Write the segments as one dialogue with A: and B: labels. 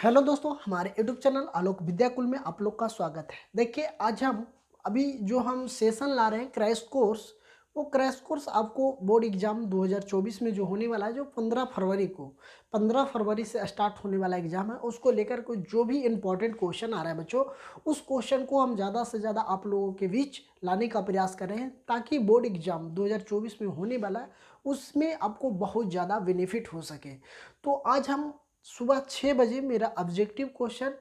A: Hello दोस्तों, हमारे YouTube channel आलोक विद्याकुल में आप लोग का स्वागत है। देखिए, आज हम अभी जो हम सेशन ला रहे हैं क्रैश कोर्स, वो क्रैश कोर्स आपको बोर्ड एग्जाम 2024 में जो होने वाला है, जो 15 फरवरी से स्टार्ट होने वाला एग्जाम है, उसको लेकर कोई जो भी इंपॉर्टेंट क्वेश्चन आ रहा है बच्चों, उस क्वेश्चन को हम ज़्यादा से ज़्यादा आप लोगों के बीच लाने का प्रयास कर रहे हैं, ताकि बोर्ड एग्जाम 2024 में होने वाला है उसमें आपको बहुत ज़्यादा बेनिफिट हो सके। तो आज हम सुबह 6 बजे मेरा objective question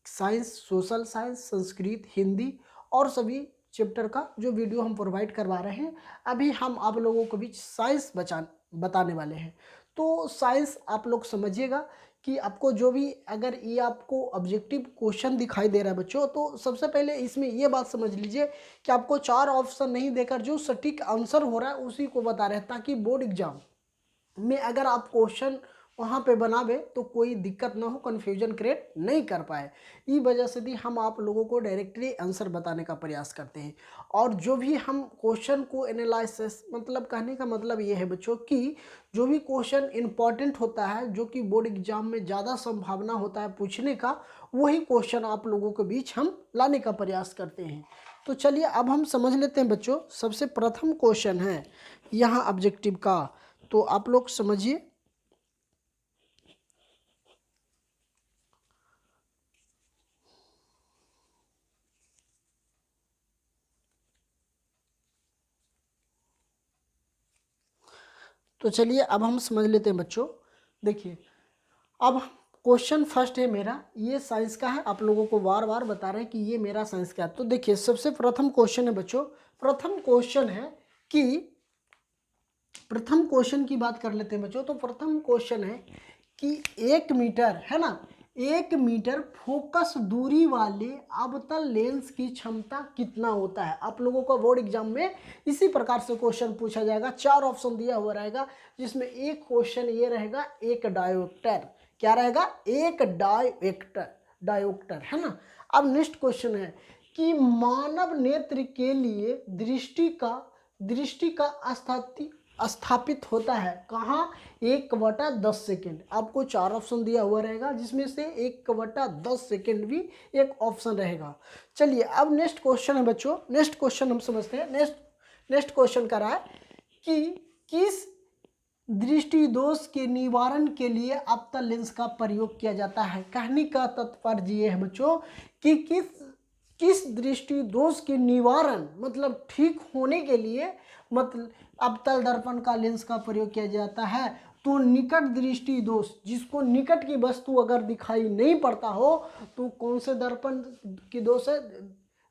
A: science, social science, Sanskrit, Hindi और सभी चैप्टर का जो वीडियो हम प्रोवाइड करवा रहे हैं। अभी हम आप लोगों को बीच साइंस बताने वाले हैं। तो साइंस आप लोग समझिएगा कि आपको जो भी अगर ये आपको ऑब्जेक्टिव क्वेश्चन दिखाई दे रहा है बच्चों, तो सबसे पहले इसमें ये बात समझ लीजिए कि आपको 4 ऑप्शन नहीं देकर जो सटीक आंसर हो रहा है उसी को बता रहे हैं, ताकि बोर्ड एग्जाम में अगर आप क्वेश्चन वहाँ पे बनावे तो कोई दिक्कत ना हो, कन्फ्यूजन क्रिएट नहीं कर पाए। ई वजह से भी हम आप लोगों को डायरेक्टली आंसर बताने का प्रयास करते हैं। और जो भी हम क्वेश्चन को एनालिसिस, मतलब कहने का मतलब ये है बच्चों कि जो भी क्वेश्चन इंपॉर्टेंट होता है, जो कि बोर्ड एग्जाम में ज़्यादा संभावना होता है पूछने का, वही क्वेश्चन आप लोगों के बीच हम लाने का प्रयास करते हैं। तो चलिए अब हम समझ लेते हैं बच्चों। सबसे प्रथम क्वेश्चन है यहाँ ऑब्जेक्टिव का, तो आप लोग समझिए। तो चलिए अब हम समझ लेते हैं बच्चों। देखिए, अब क्वेश्चन फर्स्ट है मेरा, ये साइंस का है, आप लोगों को बार बार बता रहे हैं कि ये मेरा साइंस का है। तो देखिए, सबसे प्रथम क्वेश्चन है बच्चों, प्रथम क्वेश्चन है कि प्रथम क्वेश्चन की बात कर लेते हैं बच्चों। तो प्रथम क्वेश्चन है कि 1 मीटर है ना, 1 मीटर फोकस दूरी वाले अवतल लेंस की क्षमता कितना होता है। आप लोगों को बोर्ड एग्जाम में इसी प्रकार से क्वेश्चन पूछा जाएगा। 4 ऑप्शन दिया हुआ रहेगा, जिसमें एक क्वेश्चन ये रहेगा, एक डायोप्टर, क्या रहेगा, एक डायोप्टर है ना। अब नेक्स्ट क्वेश्चन है कि मानव नेत्र के लिए दृष्टि का स्थापित होता है कहाँ, 1/10 सेकेंड। आपको 4 ऑप्शन दिया हुआ रहेगा, जिसमें से 1/10 सेकेंड भी एक ऑप्शन रहेगा। चलिए अब नेक्स्ट क्वेश्चन है बच्चों, नेक्स्ट क्वेश्चन हम समझते हैं। नेक्स्ट क्वेश्चन कर रहा है कि किस दृष्टि दोष के निवारण के लिए अवतल लेंस का प्रयोग किया जाता है। कहने का तात्पर्य ये है बच्चों कि किस दृष्टि दोष के निवारण, मतलब ठीक होने के लिए, मतलब अवतल दर्पण का लेंस का प्रयोग किया जाता है। तो निकट दृष्टि दोष, जिसको निकट की वस्तु अगर दिखाई नहीं पड़ता हो, तो कौन से दर्पण की दोष है,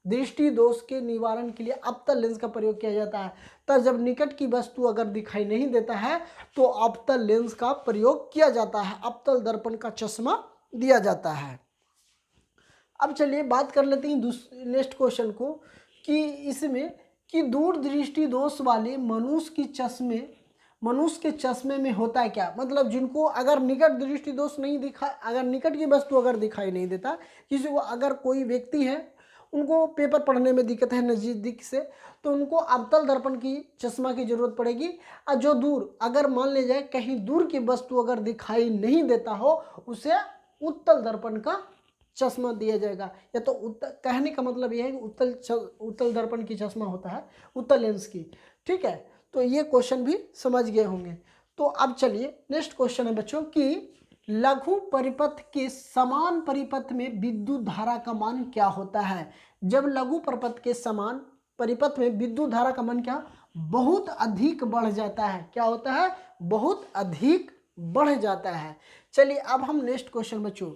A: दृष्टि दोष के निवारण के लिए अवतल लेंस का प्रयोग किया जाता है। तब जब निकट की वस्तु अगर दिखाई नहीं देता है तो अवतल लेंस का प्रयोग किया जाता है, अवतल दर्पण का चश्मा दिया जाता है। अब चलिए बात कर लेते हैं नेक्स्ट क्वेश्चन को, कि इसमें कि दूर दृष्टि दोष वाले मनुष्य के चश्मे में होता है क्या। मतलब जिनको अगर निकट दृष्टि दोष नहीं दिखा, अगर निकट की वस्तु अगर दिखाई नहीं देता, किसी को, अगर कोई व्यक्ति है उनको पेपर पढ़ने में दिक्कत है नज़दीक से, तो उनको अवतल दर्पण की चश्मा की जरूरत पड़ेगी। और जो दूर, अगर मान ले जाए कहीं दूर की वस्तु अगर दिखाई नहीं देता हो, उसे उत्तल दर्पण का चश्मा दिया जाएगा। या तो कहने का मतलब यह है कि उत्तल दर्पण की चश्मा होता है, उत्तल लेंस की। ठीक है, तो ये क्वेश्चन भी समझ गए होंगे। तो अब चलिए नेक्स्ट क्वेश्चन है बच्चों कि लघु परिपथ के समान परिपथ में विद्युत धारा का मान क्या होता है। जब लघु परिपथ के समान परिपथ में विद्युत धारा का मान क्या, बहुत अधिक बढ़ जाता है। क्या होता है, बहुत अधिक बढ़ जाता है। चलिए अब हम नेक्स्ट क्वेश्चन बच्चों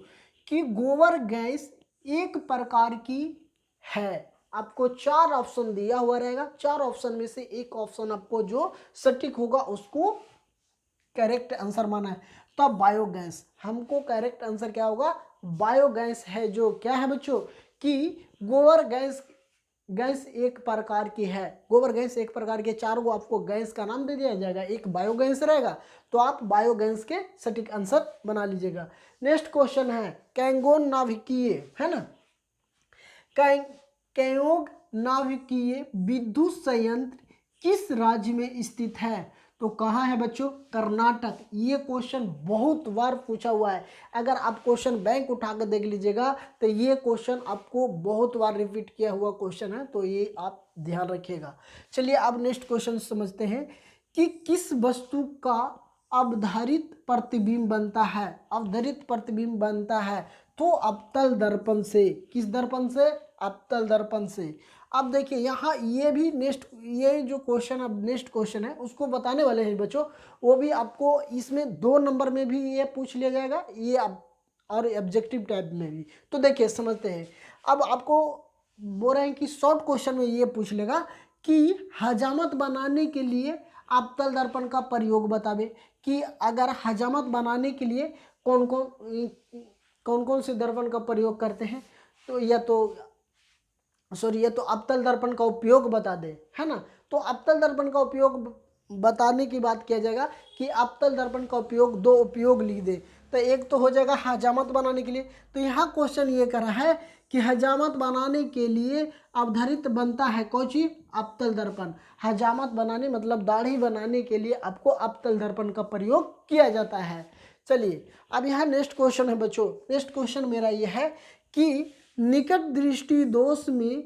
A: कि गोबर गैस एक प्रकार की है। आपको 4 ऑप्शन दिया हुआ रहेगा, 4 ऑप्शन में से एक ऑप्शन आपको जो सटीक होगा उसको करेक्ट आंसर माना है। तो अब बायोगैस, हमको करेक्ट आंसर क्या होगा, बायोगैस है। जो क्या है बच्चों कि गोबर गैस एक प्रकार की है, गोबर गैस एक प्रकार के, 4 को आपको गैस का नाम दे दिया जाएगा, एक बायोगैस रहेगा, तो आप बायोगैस के सटीक आंसर बना लीजिएगा। नेक्स्ट क्वेश्चन है कैंगोन नाभिकीय, है ना, कैंगोन नाभिकीय विद्युत संयंत्र किस राज्य में स्थित है। तो कहाँ है बच्चों? कर्नाटक। ये क्वेश्चन बहुत बार पूछा हुआ है। अगर आप क्वेश्चन बैंक उठा कर देख लीजिएगा तो ये क्वेश्चन आपको बहुत बार रिपीट किया हुआ क्वेश्चन है, तो ये आप ध्यान रखिएगा। चलिए अब नेक्स्ट क्वेश्चन समझते हैं कि किस वस्तु का अवधारित प्रतिबिंब बनता है? अवधारित प्रतिबिंब बनता है तो अवतल दर्पण से। किस दर्पण से? अवतल दर्पण से। अब देखिए यहाँ ये भी ये जो क्वेश्चन अब नेक्स्ट क्वेश्चन है उसको बताने वाले हैं बच्चों, वो भी आपको इसमें 2 नंबर में भी ये पूछ लिया जाएगा, ये अब और ऑब्जेक्टिव टाइप में भी। तो देखिए समझते हैं। अब आपको बोल रहे हैं कि शॉर्ट क्वेश्चन में ये पूछ लेगा कि हजामत बनाने के लिए अवतल दर्पण का प्रयोग बतावे, कि अगर हजामत बनाने के लिए कौन कौन से दर्पण का प्रयोग करते हैं, तो ये तो अवतल दर्पण का उपयोग बता दे, है ना। तो अवतल दर्पण का उपयोग बताने की बात किया जाएगा कि अवतल दर्पण का उपयोग 2 उपयोग लिख दे। तो एक तो हो जाएगा हजामत बनाने के लिए, तो यहाँ क्वेश्चन ये कर रहा है कि हजामत बनाने के लिए अवधारित बनता है कौन चीज? अवतल दर्पण। हजामत बनाने मतलब दाढ़ी बनाने के लिए आपको अवतल दर्पण का प्रयोग किया जाता है। चलिए अब यहाँ नेक्स्ट क्वेश्चन है बच्चों। नेक्स्ट क्वेश्चन मेरा ये है कि निकट दृष्टि दोष में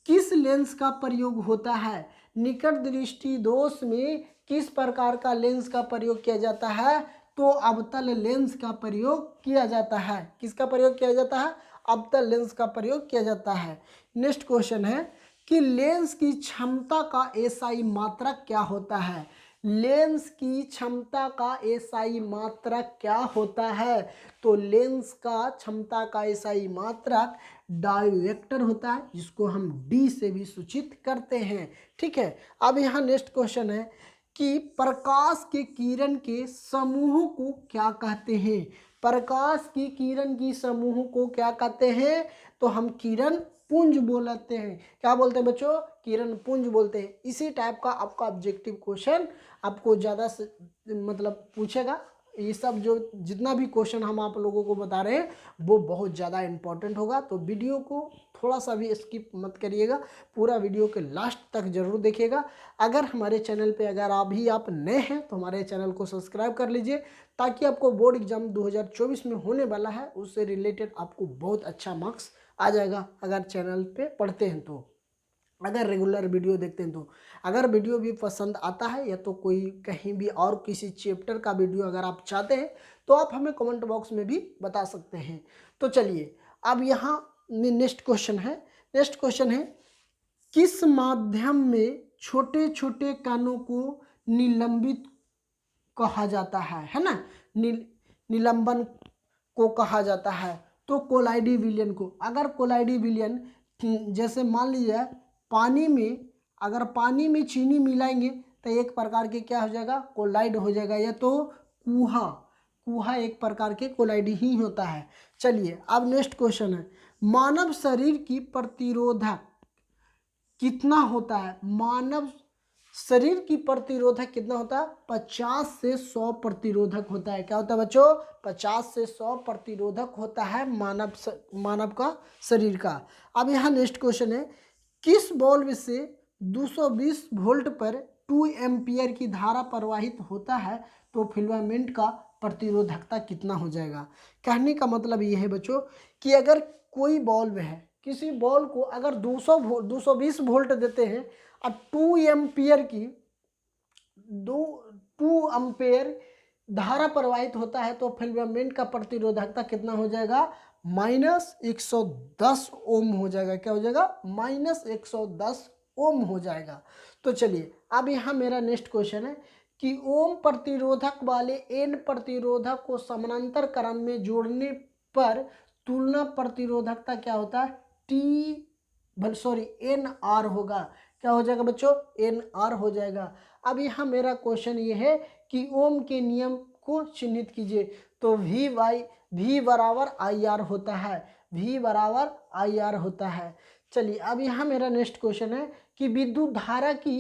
A: किस लेंस का प्रयोग होता है? निकट दृष्टि दोष में किस प्रकार का लेंस का प्रयोग किया जाता है? तो अवतल लेंस का प्रयोग किया जाता है। किसका प्रयोग किया जाता है? अवतल लेंस का प्रयोग किया जाता है। नेक्स्ट क्वेश्चन है कि लेंस की क्षमता का एसआई मात्रक क्या होता है? लेंस की क्षमता का एसआई मात्रक क्या होता है? तो लेंस का क्षमता का एसआई मात्रक डायोवेक्टर होता है, जिसको हम डी से भी सूचित करते हैं। ठीक है। अब यहाँ नेक्स्ट क्वेश्चन है कि प्रकाश के किरण के समूह को क्या कहते हैं? प्रकाश की किरण की समूह को क्या कहते हैं? तो हम किरण पुंज बोलते हैं। क्या बोलते हैं बच्चों? किरण पुंज बोलते हैं। इसी टाइप का आपका ऑब्जेक्टिव क्वेश्चन आपको ज़्यादा से मतलब पूछेगा। ये सब जो जितना भी क्वेश्चन हम आप लोगों को बता रहे हैं वो बहुत ज़्यादा इम्पोर्टेंट होगा, तो वीडियो को थोड़ा सा भी स्किप मत करिएगा, पूरा वीडियो के लास्ट तक जरूर देखिएगा। अगर हमारे चैनल पे अगर अभी आप नए हैं तो हमारे चैनल को सब्सक्राइब कर लीजिए, ताकि आपको बोर्ड एग्जाम 2024 में होने वाला है उससे रिलेटेड आपको बहुत अच्छा मार्क्स आ जाएगा, अगर चैनल पे पढ़ते हैं तो, अगर रेगुलर वीडियो देखते हैं तो। अगर वीडियो भी पसंद आता है या तो कोई कहीं भी और किसी चैप्टर का वीडियो अगर आप चाहते हैं तो आप हमें कमेंट बॉक्स में भी बता सकते हैं। तो चलिए अब यहाँ नेक्स्ट क्वेश्चन है। नेक्स्ट क्वेश्चन है किस माध्यम में छोटे छोटे कणों को निलंबित कहा जाता है ना। निलंबन को कहा जाता है तो कोलाइडी विलयन को। अगर कोलाइडी विलयन जैसे मान लीजिए पानी में, अगर पानी में चीनी मिलाएंगे तो एक प्रकार के क्या हो जाएगा? कोलाइड हो जाएगा, या तो कुहा एक प्रकार के कोलाइड ही होता है। चलिए अब नेक्स्ट क्वेश्चन है मानव शरीर की प्रतिरोधक कितना होता है? मानव शरीर की प्रतिरोधक कितना होता है? 50 से 100 प्रतिरोधक होता है। क्या होता है बच्चों? 50 से 100 प्रतिरोधक होता है मानव का शरीर का। अब यहाँ नेक्स्ट क्वेश्चन है किस बल्ब से 220 वोल्ट पर 2 एम्पियर की धारा प्रवाहित होता है तो फिलामेंट का प्रतिरोधकता कितना हो जाएगा? कहने का मतलब ये है बच्चों कि अगर कोई बल्ब है, किसी बल्ब को अगर 220 वोल्ट देते हैं और 2 एम्पियर की 2 एम्पियर धारा प्रवाहित होता है तो फिलामेंट का प्रतिरोधकता कितना हो जाएगा? -110 ओम हो जाएगा। क्या हो जाएगा? -110 ओम हो जाएगा। तो चलिए अब यहाँ मेरा नेक्स्ट क्वेश्चन है कि ओम प्रतिरोधक वाले एन प्रतिरोधक को समानांतर क्रम में जोड़ने पर तुलना प्रतिरोधकता क्या होता है? NR होगा। क्या हो जाएगा बच्चों? NR हो जाएगा। अब यहाँ मेरा क्वेश्चन ये है कि ओम के नियम को चिन्हित कीजिए। तो V बराबर IR होता है। V बराबर IR होता है। चलिए अब यहाँ मेरा नेक्स्ट क्वेश्चन है कि विद्युत धारा की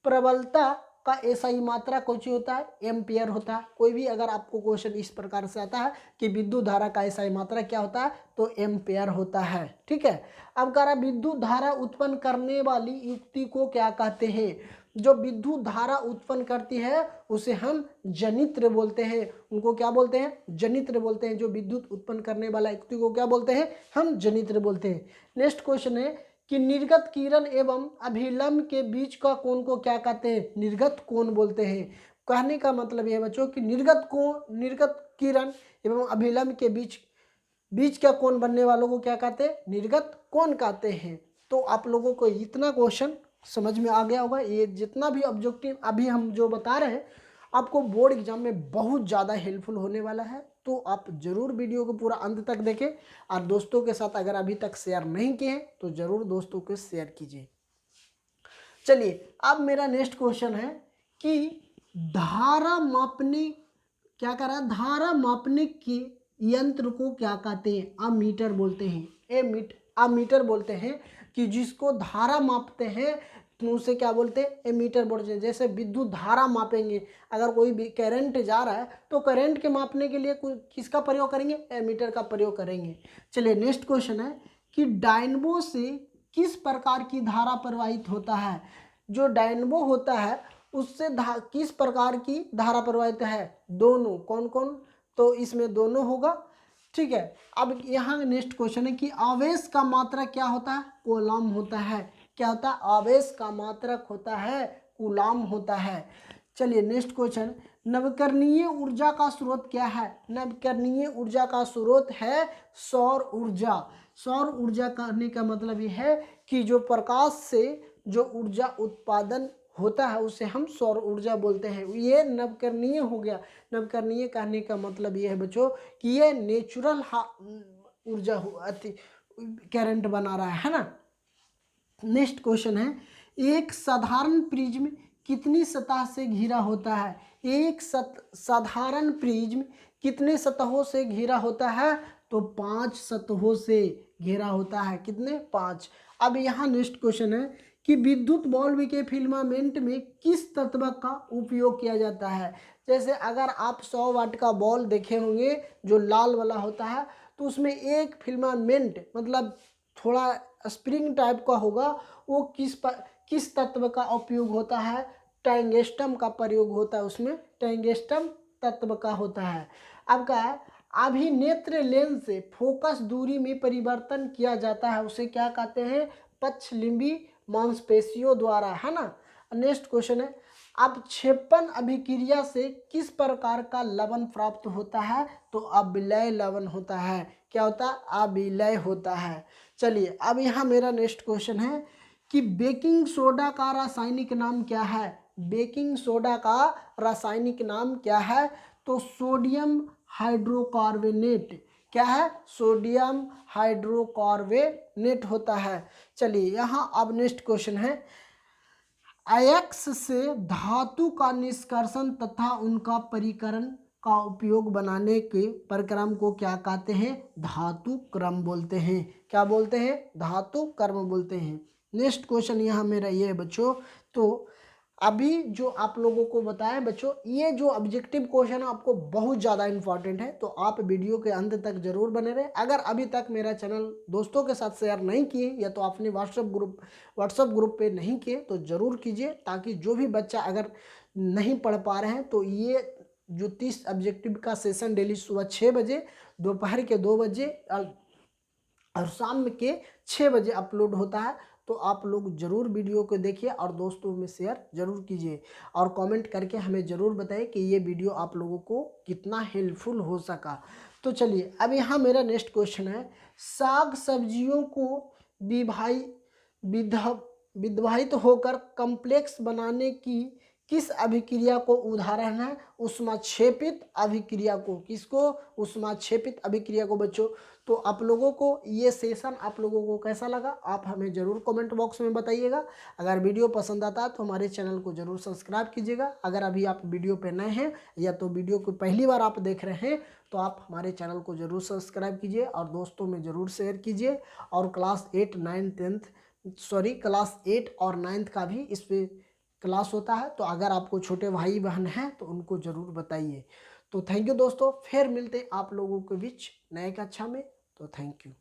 A: प्रबलता का एसआई मात्रा कौन सी होता है? एम्पियर होता है। कोई भी अगर आपको क्वेश्चन इस प्रकार से आता है कि विद्युत धारा का एसआई मात्रा क्या होता है तो एम्पियर होता है। ठीक है। अब कह रहा विद्युत धारा उत्पन्न करने वाली युक्ति को क्या कहते हैं? जो विद्युत धारा उत्पन्न करती है उसे हम जनित्र बोलते हैं। उनको क्या बोलते हैं? जनित्र बोलते हैं। जो विद्युत उत्पन्न करने वाला युक्ति को क्या बोलते हैं? हम जनित्र बोलते हैं। नेक्स्ट क्वेश्चन है कि निर्गत किरण एवं अभिलंब के बीच का कोण को क्या कहते हैं? निर्गत कोण बोलते हैं। कहने का मतलब यह बच्चों कि निर्गत किरण एवं अभिलंब के बीच का कोण बनने वालों को क्या कहते हैं? निर्गत कोण कहते हैं। तो आप लोगों को इतना क्वेश्चन समझ में आ गया होगा। ये जितना भी ऑब्जेक्टिव अभी हम जो बता रहे हैं आपको बोर्ड एग्जाम में बहुत ज़्यादा हेल्पफुल होने वाला है। तो आप ज़रूर वीडियो को पूरा अंत तक देखें और दोस्तों के साथ अगर अभी तक शेयर नहीं किए हैं तो ज़रूर दोस्तों को शेयर कीजिए। चलिए अब मेरा नेक्स्ट क्वेश्चन है कि धारा मापने क्या कर रहा है? धारा मापने के यंत्र को क्या कहते हैं? अमीटर बोलते हैं। अमीटर बोलते हैं कि जिसको धारा मापते हैं तो उसे क्या बोलते हैं? एमीटर बोलते हैं। जैसे विद्युत धारा मापेंगे, अगर कोई भी करंट जा रहा है तो करंट के मापने के लिए किसका प्रयोग करेंगे? एमीटर का प्रयोग करेंगे। चलिए नेक्स्ट क्वेश्चन है कि डायनमो से किस प्रकार की धारा प्रवाहित होता है? जो डायनमो होता है उससे किस प्रकार की धारा प्रवाहित है? दोनों। कौन कौन? तो इसमें दोनों होगा। ठीक है। अब यहाँ नेक्स्ट क्वेश्चन है कि आवेश का मात्रक क्या होता है? कूलम होता है। क्या होता है? आवेश का मात्रक होता है कूलम होता है। चलिए नेक्स्ट क्वेश्चन, नवीकरणीय ऊर्जा का स्रोत क्या है? नवीकरणीय ऊर्जा का स्रोत है सौर ऊर्जा। सौर ऊर्जा कहने का मतलब ये है कि जो प्रकाश से जो ऊर्जा उत्पादन होता है उसे हम सौर ऊर्जा बोलते हैं। ये नवकरणीय हो गया। नवकरणीय कहने का मतलब ये है बच्चों कि ये नेचुरल ऊर्जा करंट बना रहा है ना। नेक्स्ट क्वेश्चन है, एक साधारण प्रिज्म कितनी सतह से घिरा होता है? एक साधारण प्रिज्म कितने सतहों से घिरा होता है? तो 5 सतहों से घेरा होता है। कितने? 5। अब यहाँ नेक्स्ट क्वेश्चन है कि विद्युत बल्ब के फिलामेंट में किस तत्व का उपयोग किया जाता है? जैसे अगर आप 100 वाट का बल्ब देखे होंगे जो लाल वाला होता है तो उसमें एक फिलामेंट मतलब थोड़ा स्प्रिंग टाइप का होगा। वो किस तत्व का उपयोग होता है? टंगस्टन का प्रयोग होता है। उसमें टंगस्टन तत्व का होता है। अब क्या है? अभिनेत्र लेंस से फोकस दूरी में परिवर्तन किया जाता है, उसे क्या कहते हैं? पक्षलिंबी मांसपेशियों द्वारा, है ना। नेक्स्ट क्वेश्चन है, अवक्षेपण अभिक्रिया से किस प्रकार का लवण प्राप्त होता है? तो अविलय लवण होता है। क्या होता है? अविलय होता है। चलिए अब यहाँ मेरा नेक्स्ट क्वेश्चन है कि बेकिंग सोडा का रासायनिक नाम क्या है? बेकिंग सोडा का रासायनिक नाम क्या है? तो सोडियम हाइड्रोकार्बोनेट। क्या है? सोडियम हाइड्रोकार्बोनेट होता है। चलिए यहाँ अब नेक्स्ट क्वेश्चन है, अयस्क से धातु का निष्कर्षण तथा उनका परिकरण का उपयोग बनाने के प्रक्रम को क्या कहते हैं? धातु क्रम बोलते हैं। क्या बोलते हैं? धातु क्रम बोलते हैं। नेक्स्ट क्वेश्चन यहाँ मेरा ये है बच्चों, तो अभी जो आप लोगों को बताया बच्चों, ये जो ऑब्जेक्टिव क्वेश्चन है आपको बहुत ज़्यादा इंपॉर्टेंट है, तो आप वीडियो के अंत तक जरूर बने रहे। अगर अभी तक मेरा चैनल दोस्तों के साथ शेयर नहीं किए या तो आपने व्हाट्सएप ग्रुप पे नहीं किए तो ज़रूर कीजिए, ताकि जो भी बच्चा अगर नहीं पढ़ पा रहे हैं तो ये जो 30 ऑब्जेक्टिव का सेशन डेली सुबह 6 बजे, दोपहर के 2 बजे और शाम के 6 बजे अपलोड होता है। तो आप लोग ज़रूर वीडियो को देखिए और दोस्तों में शेयर ज़रूर कीजिए और कमेंट करके हमें ज़रूर बताइए कि ये वीडियो आप लोगों को कितना हेल्पफुल हो सका। तो चलिए अब यहाँ मेरा नेक्स्ट क्वेश्चन है, साग सब्जियों को विधायित होकर कॉम्प्लेक्स बनाने की किस अभिक्रिया को उदाहरण है? ऊष्माक्षेपित अभिक्रिया को। किसको? ऊष्माक्षेपित अभिक्रिया को बच्चों। तो आप लोगों को ये सेशन आप लोगों को कैसा लगा आप हमें ज़रूर कमेंट बॉक्स में बताइएगा। अगर वीडियो पसंद आता है तो हमारे चैनल को ज़रूर सब्सक्राइब कीजिएगा। अगर अभी आप वीडियो पे नए हैं या तो वीडियो को पहली बार आप देख रहे हैं तो आप हमारे चैनल को ज़रूर सब्सक्राइब कीजिए और दोस्तों में ज़रूर शेयर कीजिए। और क्लास 8 और 9th का भी इस पर क्लास होता है, तो अगर आपको छोटे भाई बहन हैं तो उनको ज़रूर बताइए। तो थैंक यू दोस्तों, फिर मिलते हैं आप लोगों के बीच नए कक्षा में। तो थैंक यू।